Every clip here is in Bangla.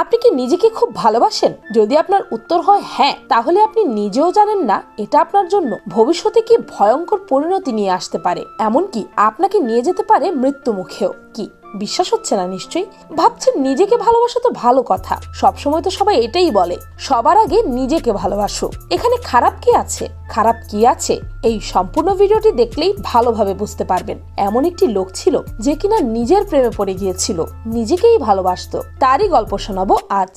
আপনি কি নিজেকে খুব ভালোবাসেন? যদি আপনার উত্তর হয় হ্যাঁ, তাহলে আপনি নিজেও জানেন না এটা আপনার জন্য ভবিষ্যতে কি ভয়ঙ্কর পরিণতি নিয়ে আসতে পারে, এমনকি আপনাকে নিয়ে যেতে পারে মৃত্যু মুখেও। কি বিশ্বাস হচ্ছে না? নিশ্চয়ই ভাবছেন নিজেকে ভালোবাসা তো ভালো কথা, সবসময় তো সবাই এটাই বলে, সবার আগে নিজেকে ভালোবাসো। এখানে খারাপ কি আছে? খারাপ কি আছে এই সম্পূর্ণ ভিডিওটি দেখলেই ভালোভাবে বুঝতে পারবেন। এমন একটি লোক ছিল যে কিনা নিজের প্রেমে পড়ে গিয়েছিল, নিজেকেই ভালোবাসতো। তারই গল্প শোনাবো আজ।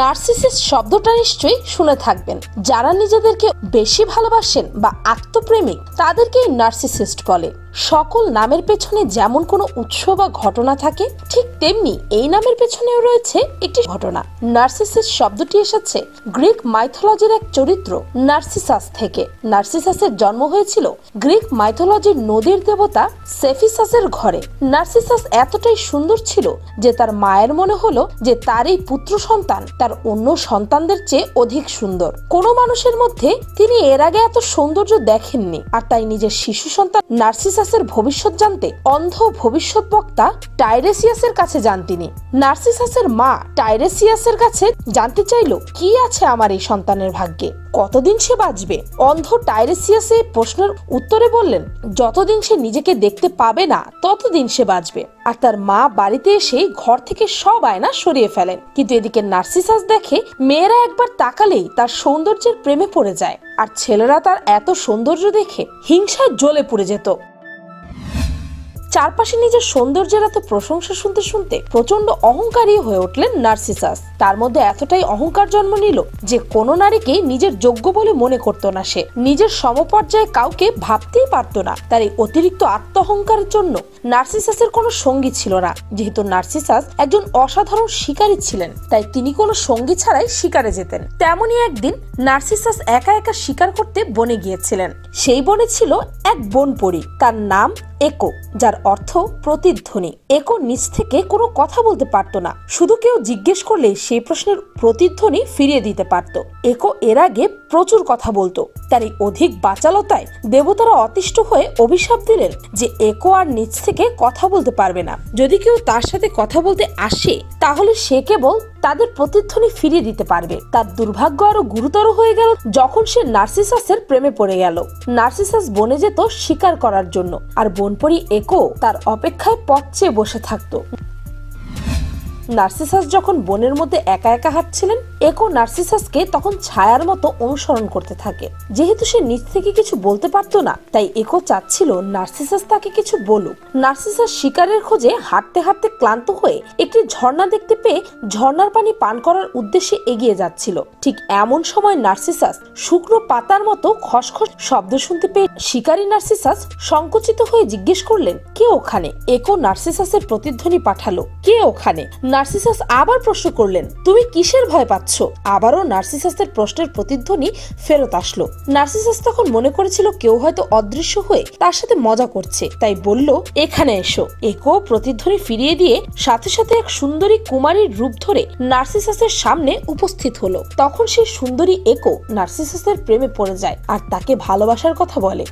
নার্সিসিস্ট শব্দটা নিশ্চয়ই শুনে থাকবেন। যারা নিজেদেরকে বেশি ভালোবাসেন বা আত্মপ্রেমিক তাদেরকেই নার্সিসিস্ট বলে। সকল নামের পেছনে যেমন কোনো উৎস বা ঘটনা থাকে, ঠিক তেমনি এই নামের পেছনেও রয়েছে একটি ঘটনা। নার্সিসিস্ট শব্দটি এসেছে গ্রিক মাইথোলজির এক চরিত্র নার্সিসাস থেকে। নার্সিসাসের জন্ম হয়েছিল গ্রিক মাইথোলজির নদীর দেবতা সেফিসাসের ঘরে। নার্সিসাস এতটাই সুন্দর ছিল যে তার মায়ের মনে হলো যে তার এই পুত্র সন্তান তার অন্য সন্তানদের চেয়ে অধিক সুন্দর। কোনো মানুষের মধ্যে তিনি এর আগে এত সৌন্দর্য দেখেননি, আর তাই নিজের শিশু সন্তান নার্সিসাসের ভবিষ্যৎ জানতে অন্ধ ভবিষ্যৎ বক্তা টাইরেসিয়াসের কাছে যান তিনি। নার্সিসাসের মা টাইরেসিয়াসের কাছে জানতে চাইল কি আছে আমার এই সন্তানের ভাগ্যে, কতদিন সে বাঁচবে। অন্ধ টাইরেসিয়াস এই প্রশ্নের উত্তরে বললেন যতদিন সে নিজেকে দেখতে পাবে না ততদিন সে বাঁচবে। আর তার মা বাড়িতে এসে ঘর থেকে সব আয়না সরিয়ে ফেলেন। কিন্তু এদিকে নার্সিসাস দেখে মেয়েরা একবার তাকালেই তার সৌন্দর্যের প্রেমে পড়ে যায়, আর ছেলেরা তার এত সৌন্দর্য দেখে হিংসায় জ্বলে পুড়ে যেত। চারপাশে নিজের সৌন্দর্যের এত প্রশংসা শুনতে শুনতে প্রচন্ড অহংকারী হয়ে উঠলেন নার্সিসাস। তার মধ্যে এতটাই অহংকার জন্ম নিল যে কোনো নারীকে নিজের যোগ্য বলে মনে করত না সে। নিজের সমপর্যায়ে কাউকে ভাবতেই পারত না। তার এই অতিরিক্ত আত্মঅহংকারের জন্য নার্সিসাসের কোনো সঙ্গী ছিল না। যেহেতু নার্সিসাস একজন অসাধারণ শিকারী ছিলেন, তাই তিনি কোনো সঙ্গী ছাড়াই শিকারে যেতেন। তেমনই একদিন নার্সিসাস একা একা শিকার করতে বনে গিয়েছিলেন। সেই বনে ছিল এক বনপরী, তার নাম একো, যার অর্থ প্রতিধ্বনি। একো নিজ থেকে কোনো কথা বলতে পারত না, শুধু কেউ জিজ্ঞেস করলে সেই প্রশ্নের প্রতিধ্বনি ফিরিয়ে দিতে পারত। একো এর আগে প্রচুর কথা বলতো। তার এই অধিক বাচালতায় দেবতারা অতিষ্ঠ হয়ে অভিশাপ দিলেন যে একো আর নিজ থেকে কথা বলতে পারবে না। যদি কেউ তার সাথে কথা বলতে আসে তাহলে সে কেবল তাদের প্রতিধ্বনি ফিরিয়ে দিতে পারবে। তার দুর্ভাগ্য আরো গুরুতর হয়ে গেল যখন সে নার্সিসাসের প্রেমে পড়ে গেল। নার্সিসাস বনে যেত শিকার করার জন্য, আর বনপরী একো তার অপেক্ষায় পথ চেয়ে বসে থাকতো। নার্সিসাস যখন বনের মধ্যে একা একা হাঁটছিলেন, একো নার্সিসাসকে তখন ছায়ার মতো অনুসরণ করতে থাকে। যেহেতু সে নিজ থেকে কিছু বলতে পারতো না, তাই একো চাচ্ছিল নার্সিসাস তাকে কিছু বলুক। নার্সিসাস শিকারের খোঁজে হাঁটতে হাঁটতে ক্লান্ত হয়ে একটি ঝর্ণা দেখতে পেয়ে ঝর্ণার পানি পান করার উদ্দেশ্যে এগিয়ে যাচ্ছিল। ঠিক এমন সময় নার্সিসাস শুকনো পাতার মতো খসখস শব্দ শুনতে পেয়ে শিকারী নার্সিসাস সংকুচিত হয়ে জিজ্ঞেস করলেন কে ওখানে। একো নার্সিসাসের প্রতিধ্বনি পাঠালো কে ওখানে। নার্সিসাস আবার প্রশ্ন করলেন তুমি কিসের ভয় পাচ্ছ। আবারও নার্সিসাসের প্রশ্নের প্রতিধ্বনি ফেরত আসলো। নার্সিসাস তখন মনে করেছিল কেউ হয়তো অদৃশ্য হয়ে তার সাথে মজা করছে, তাই বলল এখানে এসো। একো প্রতিধ্বনি ফিরিয়ে দিয়ে সাথে সাথে এক সুন্দরী কুমারীর রূপ ধরে নার্সিসাসের সামনে উপস্থিত হলো। তখন সেই সুন্দরী একো নার্সিসাসের প্রেমে পড়ে যায় আর তাকে ভালোবাসার কথা বলে।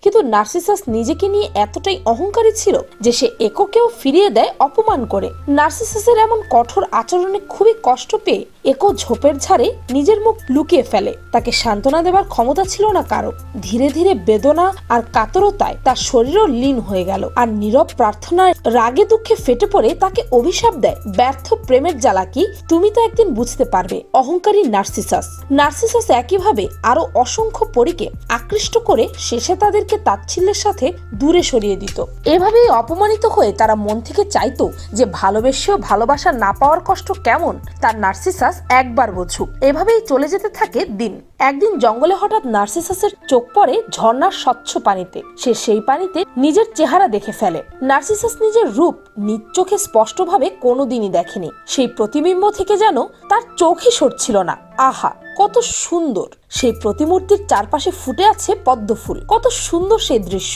কিন্তু নার্সিসাস নিজেকে নিয়ে এতটাই অহংকারী ছিল যে সে একোকেও ফিরিয়ে দেয় অপমান করে। নার্সিসাসের এমন কঠোর আচরণে খুবই কষ্ট পেয়ে একো ঝোপের ঝাড়ে নিজের মুখ লুকিয়ে ফেলে। তাকে সান্ত্বনা দেওয়ার ক্ষমতা ছিল না কারো। ধীরে ধীরে বেদনা আর কাতরতায় তার শরীরও লীন হয়ে গেল, আর নীরব প্রার্থনায় রাগে দুঃখে ফেটে পড়ে তাকে অভিশাপ দেয় ব্যর্থ প্রেমের জ্বালা কি তুমি তো একদিন বুঝতে পারবে। অহংকারী নার্সিসাস। নার্সিসাস একইভাবে আরো অসংখ্য পরীকে আকৃষ্ট করে শেষে তাদেরকে তাচ্ছিল্যের সাথে দূরে সরিয়ে দিত। এভাবেই অপমানিত হয়ে তারা মন থেকে চাইতো যে ভালোবেসেও ভালোবাসা না পাওয়ার কষ্ট কেমন তার নার্সিসাস একবার বুঝুক। এভাবেই চলে যেতে থাকে দিন। একদিন জঙ্গলে হঠাৎ নার্সিসাসের চোখ পড়ে ঝর্ণার স্বচ্ছ পানিতে। সে সেই পানিতে নিজের চেহারা দেখে ফেলে। নার্সিসাস নিজের রূপ নিজ চোখে স্পষ্টভাবে কোনোদিনই দেখেনি। সেই প্রতিবিম্ব থেকে যেন তার চোখই সরছিল না। আহা কত সুন্দর! সেই প্রতিমূর্তির চারপাশে ফুটে আছে পদ্ম ফুল। কত সুন্দর সেই দৃশ্য।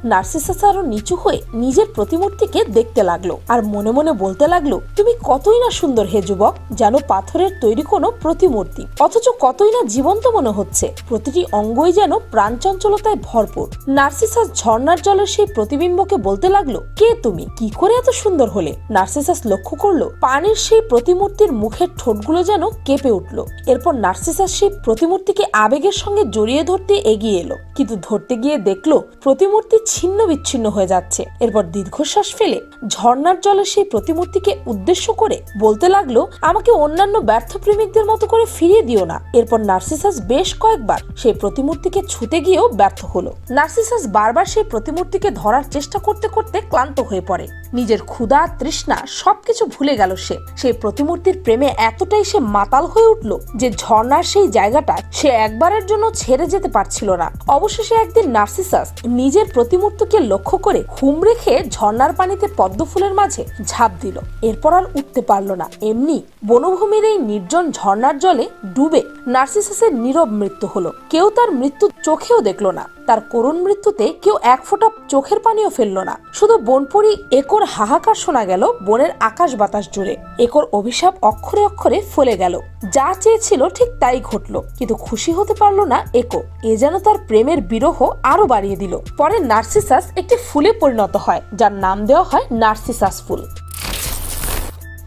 নার্সিসাস আরো নিচু হয়ে নিজের প্রতিমূর্তিকে দেখতে লাগলো আর মনে মনে বলতে লাগলো, তুমি কতই না সুন্দর হে যুবক, যেন পাথরের তৈরি কোনো প্রতিমূর্তি, অথচ কতই না জীবন্ত মনে হচ্ছে, প্রতিটি অঙ্গই যেন প্রাণচঞ্চলতায় ভরপুর। নার্সিসাস ঝর্ণার জলের সেই প্রতিবিম্বকে বলতে লাগলো, কে তুমি, কি করে এত সুন্দর হলে? নার্সিসাস লক্ষ্য করলো পানির সেই প্রতিমূর্তির মুখের ঠোঁটগুলো যেন কেঁপে উঠলো। এরপর নার্সিসাস সেই প্রতিমূর্তিকে আবেগের সঙ্গে জড়িয়ে ধরতে এগিয়ে এলো, কিন্তু ধরতে গিয়ে দেখলো প্রতিমূর্তি ছিন্ন বিচ্ছিন্ন হয়ে যাচ্ছে। এরপর দীর্ঘশ্বাস ফেলে ঝর্ণার জলে সেই প্রতিমূর্তিকে উদ্দেশ্য করে বলতে লাগলো, আমাকে অন্যান্য ব্যর্থ প্রেমিকদের মতো করে ফিরিয়ে দিও না। এরপর নার্সিসাস বেশ কয়েকবার সেই প্রতিমূর্তিকে ছুঁতে গিয়েও ব্যর্থ হলো। নার্সিসাস বারবার সেই প্রতিমূর্তিকে ধরার চেষ্টা করতে করতে ক্লান্ত হয়ে পড়ে। নিজের ক্ষুধা তৃষ্ণা সবকিছু ভুলে গেল সে। সেই প্রতিমূর্তির প্রেমে এতটাই সে মাতাল হয়ে উঠলো যে ঝর্ণার সেই জায়গাটা সে একবারের জন্য ছেড়ে যেতে পারছিল না। অবশেষে একদিন নার্সিসাস নিজের প্রতিমূর্তিকে লক্ষ্য করে হুমড়ে খেয়ে ঝর্ণার পানিতে পদ্ম ফুলের মাঝে ঝাঁপ দিল। এরপর আর উঠতে পারলো না। এমনি বনভূমির এই নির্জন ঝর্ণার জলে ডুবে নার্সিসাসের নীরব মৃত্যু হলো। কেউ তার মৃত্যু চোখেও দেখলো না। তার করুণ মৃত্যুতে কেউ এক ফোঁটা চোখের পানিও ফেললো না। শুধু বনপরি একর হাহাকার শোনা গেল বনের আকাশ বাতাস জুড়ে। একর অভিশাপ অক্ষরে অক্ষরে ফলে গেল। যা চেয়েছিল ঠিক তাই ঘটলো, কিন্তু খুশি হতে পারলো না একো। এ যেন তার প্রেমের বিরহ আরো বাড়িয়ে দিল। পরে নার্সিসাস একটি ফুলে পরিণত হয়, যার নাম দেওয়া হয় নার্সিসাস ফুল।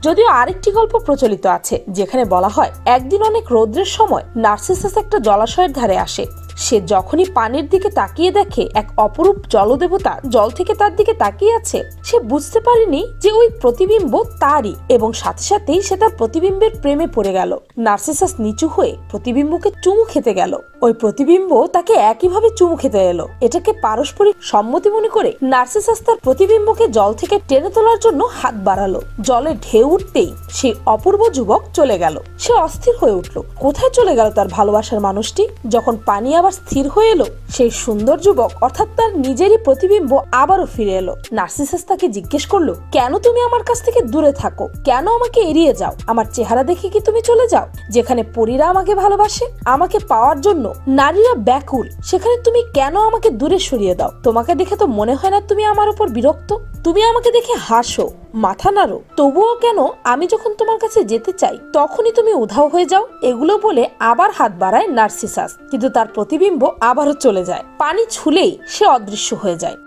যদিও আরেকটি গল্প প্রচলিত আছে যেখানে বলা হয়, একদিন অনেক রৌদ্রের সময় নার্সিসাস একটা জলাশয়ের ধারে আসে। সে যখনই পানির দিকে তাকিয়ে দেখে এক অপরূপ জলদেবতা জল থেকে তার দিকে তাকিয়ে আছে, সে বুঝতে পারেনি যে ওই প্রতিবিম্ব তারই, এবং সাথে সাথেই সে তার প্রতিবিম্বের প্রেমে পড়ে গেল। নার্সিসাস নিচু হয়ে প্রতিবিম্বকে চুমু খেতে গেল। ওই প্রতিবিম্ব তাকে একইভাবে চুমু খেতে এলো। এটাকে পারস্পরিক সম্মতি মনে করে নার্সিসাস তার প্রতিবিম্বকে জল থেকে টেনে তোলার জন্য হাত বাড়ালো। জলে ঢেউ উঠতেই সেই অপূর্ব যুবক চলে গেল। সে অস্থির হয়ে উঠল। কোথায় চলে গেল তার ভালোবাসার মানুষটি? যখন পানি আবার স্থির হয়ে এলো, সেই সুন্দর যুবক অর্থাৎ তার নিজেরই প্রতিবিম্ব আবারও ফিরে এলো। নার্সিসাস তাকে জিজ্ঞেস করলো, কেন তুমি আমার কাছ থেকে দূরে থাকো? কেন আমাকে এড়িয়ে যাও? আমার চেহারা দেখে কি তুমি চলে যাও? যেখানে পরীরা আমাকে ভালোবাসে, আমাকে পাওয়ার জন্য নারীরা ব্যাকুল, সেখানে তুমি কেন আমাকে দূরে সরিয়ে দাও? তোমাকে দেখে তো মনে হয় না তুমি আমার উপর বিরক্ত। তুমি আমাকে দেখে হাসো, মাথা নাড়ো, তবুও কেন আমি যখন তোমার কাছে যেতে চাই তখনই তুমি উধাও হয়ে যাও? এগুলো বলে আবার হাত বাড়ায় নার্সিসাস, কিন্তু তার প্রতিবিম্ব আবারও চলে যায়। পানি ছুলেই সে অদৃশ্য হয়ে যায়।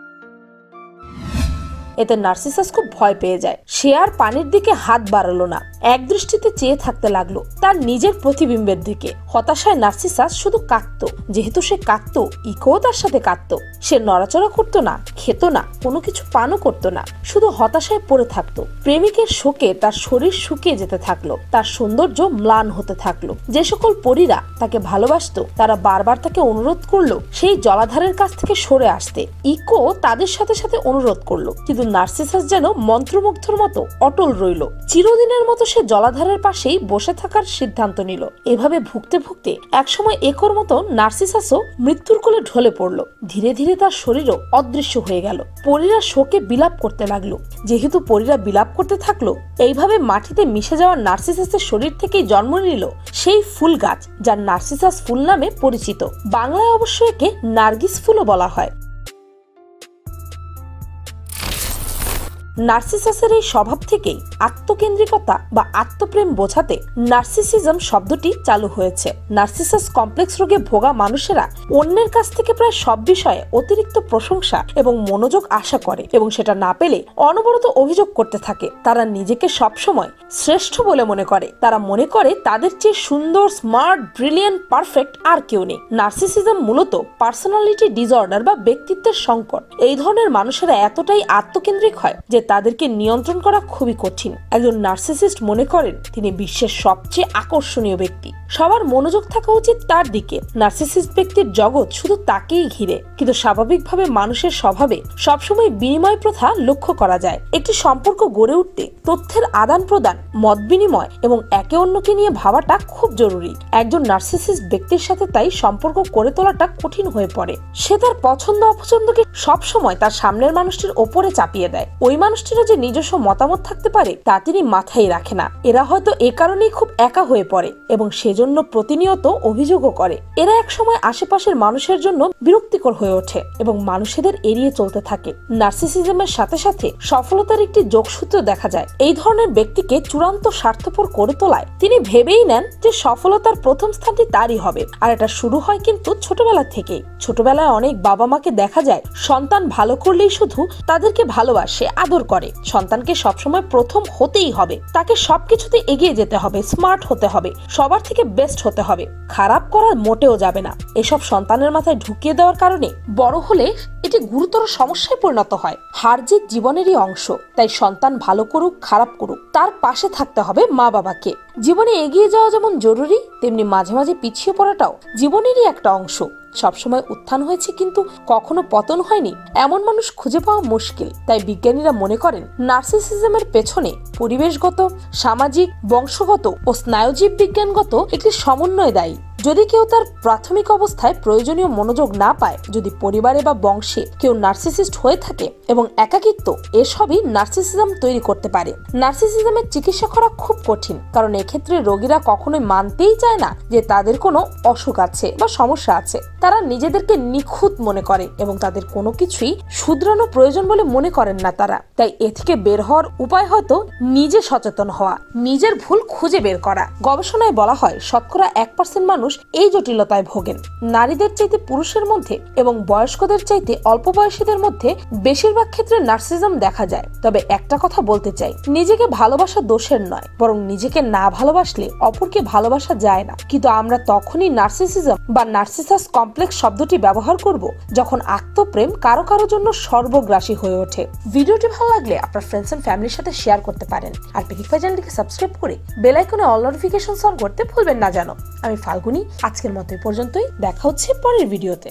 এতে নার্সিসাস খুব ভয় পেয়ে যায়। সে আর পানির দিকে হাত বাড়ালো না, এক দৃষ্টিতে চেয়ে থাকতে লাগলো তার নিজের প্রতিবিম্বের দিকে। হতাশায় নার্সিসাস শুধু কাঁদতো। যেহেতু সে কাঁদতো, ইকোও তার সাথে কাঁদতো। সে নড়াচড়া করতো না, খেত না, কোনো কিছু পানও করতো না, শুধু হতাশায় পড়ে থাকতো। প্রেমিকের শোকে তার শরীর শুকিয়ে যেতে থাকলো, তার সৌন্দর্য ম্লান হতে থাকলো। যে সকল পরীরা তাকে ভালোবাসতো তারা বারবার তাকে অনুরোধ করলো সেই জলাধারের কাছ থেকে সরে আসতে। ইকো তাদের সাথে সাথে অনুরোধ করলো, কিন্তু নার্সিসাস যেন মন্ত্রমুগ্ধর মতো অটল রইল। চিরদিনের মতো সে জলাধারের পাশেই বসে থাকার সিদ্ধান্ত নিল। এভাবে ভুগতে ভুগতে একসময় একর মতো নার্সিসাসও মৃত্যুর কোলে ঢলে পড়ল। ধীরে ধীরে তার শরীরও অদৃশ্য হয়ে গেল। পরীরা শোকে বিলাপ করতে লাগলো। যেহেতু পরীরা বিলাপ করতে থাকলো, এইভাবে মাটিতে মিশে যাওয়া নার্সিসাসের শরীর থেকেই জন্ম নিল সেই ফুল গাছ, যার নার্সিসাস ফুল নামে পরিচিত। বাংলায় অবশ্য একে নার্গিস ফুলও বলা হয়। নার্সিসাসের এই স্বভাব থেকেই আত্মকেন্দ্রিকতা বা আত্মপ্রেম বোঝাতে নার্সিসিজম শব্দটি চালু হয়েছে। নার্সিসাস কমপ্লেক্স রোগে ভোগা মানুষেরা অন্যের কাছ থেকে প্রায় সব বিষয়ে অতিরিক্ত প্রশংসা এবং মনোযোগ আশা করে, এবং সেটা না পেলে অনবরত অভিযোগ করতে থাকে। তারা নিজেকে সবসময় শ্রেষ্ঠ বলে মনে করে। তারা মনে করে তাদের চেয়ে সুন্দর, স্মার্ট, ব্রিলিয়ান্ট, পারফেক্ট আর কেউ নেই। নার্সিসিজম মূলত পার্সোনালিটি ডিসঅর্ডার বা ব্যক্তিত্বের সংকট। এই ধরনের মানুষেরা এতটাই আত্মকেন্দ্রিক হয় যে তাদেরকে নিয়ন্ত্রণ করা খুবই কঠিন। একজন নার্সিসিস্ট মনে করেন তিনি বিশ্বের সবচেয়ে আকর্ষণীয় ব্যক্তি, সবার মনোযোগ থাকা উচিত তার দিকে। নার্সিসিস্ট ব্যক্তির জগৎ শুধু তাকেই ঘিরে। কিন্তু স্বাভাবিকভাবে মানুষের স্বভাবে সবসময় বিনিময় প্রথা লক্ষ্য করা যায়। একটি সম্পর্ক গড়ে উঠতে তথ্যের আদান প্রদান, মত বিনিময় এবং একে অন্যকে নিয়ে ভাবাটা খুব জরুরি। একজন নার্সিসিস্ট ব্যক্তির সাথে তাই সম্পর্ক গড়ে তোলাটা কঠিন হয়ে পড়ে। সে তার পছন্দ অপছন্দকে সবসময় তার সামনের মানুষটির ওপরে চাপিয়ে দেয়। ওই মানুষ গোষ্ঠীরও যে নিজস্ব মতামত থাকতে পারে তা তিনি মাথায় রাখে না। এরা হয়তো এ কারণেই খুব একা হয়ে পড়ে এবং সেজন্য প্রতিনিয়ত অভিযোগও করে। এরা একসময় আশেপাশের মানুষের জন্য বিরক্তিকর হয়ে ওঠে এবং মানুষদের এড়িয়ে চলতে থাকে। নার্সিসিজমের সাথে সাথে সফলতার একটি যোগসূত্র দেখা যায়। এই ধরনের ব্যক্তিকে চূড়ান্ত স্বার্থপর করে তোলায় তিনি ভেবেই নেন যে সফলতার প্রথম স্থানটি তারই হবে। আর এটা শুরু হয় কিন্তু ছোটবেলা থেকেই। ছোটবেলায় অনেক বাবা মাকে দেখা যায় সন্তান ভালো করলেই শুধু তাদেরকে ভালোবাসে, আদর করে। সন্তানকে সবসময় প্রথম হতেই হবে, তাকে সবকিছুতে এগিয়ে যেতে হবে, স্মার্ট হতে হবে, সবার থেকে বেস্ট হতে হবে, খারাপ করা মোটেও যাবে না। এসব সন্তানের মাথায় ঢুকিয়ে দেওয়ার কারণে বড় হলে এটি গুরুতর সমস্যায় পরিণত হয়। হার জিত জীবনেরই অংশ, তাই সন্তান ভালো করুক খারাপ করুক তার পাশে থাকতে হবে মা বাবাকে। জীবনে এগিয়ে যাওয়া যেমন জরুরি, তেমনি মাঝে মাঝে পিছিয়ে পড়াটাও জীবনেরই একটা অংশ। সবসময় উত্থান হয়েছে কিন্তু কখনো পতন হয়নি এমন মানুষ খুঁজে পাওয়া মুশকিল। তাই বিজ্ঞানীরা মনে করেন নার্সিসিজমের পেছনে পরিবেশগত, সামাজিক, বংশগত ও স্নায়ুজীব বিজ্ঞানগত একটি সমন্বয় দায়ী। যদি কেউ তার প্রাথমিক অবস্থায় প্রয়োজনীয় মনোযোগ না পায়, যদি পরিবারে বা বংশে কেউ নার্সিসিস্ট হয়ে থাকে এবং একাকিত্ব, এসবই নার্সিসিজম তৈরি করতে পারে। নার্সিসিজমের চিকিৎসা করা খুব কঠিন, কারণ এক্ষেত্রে রোগীরা কখনোই মানতেই চায় না যে তাদের কোনো অসুখ আছে বা সমস্যা আছে। তারা নিজেদেরকে নিখুঁত মনে করে এবং তাদের কোনো কিছুই শুধরানো প্রয়োজন বলে মনে করেন না তারা। তাই এ থেকে বের হওয়ার উপায় হয়তো নিজে সচেতন হওয়া, নিজের ভুল খুঁজে বের করা। গবেষণায় বলা হয় শতকরা 1% মানুষ এই জটিলতায় ভোগেন। নারীদের চাইতে পুরুষের মধ্যে এবং বয়স্কদের চাইতে অল্প বয়সীদের মধ্যে বেশিরভাগ ক্ষেত্রে নার্সিসিজম দেখা যায়। তবে একটা কথা বলতে চাই, নিজেকে ভালোবাসা দোষের নয়, বরং নিজেকে না ভালোবাসলে অপরকে ভালোবাসা যায় না। কিন্তু আমরা তখনই নার্সিসিজম বা নার্সিসাস কমপ্লেক্স শব্দটি ব্যবহার করব যখন আত্মপ্রেম কারো কারো জন্য সর্বগ্রাসী হয়ে ওঠে। ভিডিওটি ভালো লাগলে আপনার ফ্রেন্ডস এন্ড ফ্যামিলির সাথে শেয়ার করতে পারেন। আর পিকিফাই চ্যানেলটিকে সাবস্ক্রাইব করে বেল আইকনে অল নোটিফিকেশন অন করতে ভুলবেন না যেন। আমি ফাল্গুনি, আজকের মতো এই পর্যন্তই। দেখা হচ্ছে পরের ভিডিওতে।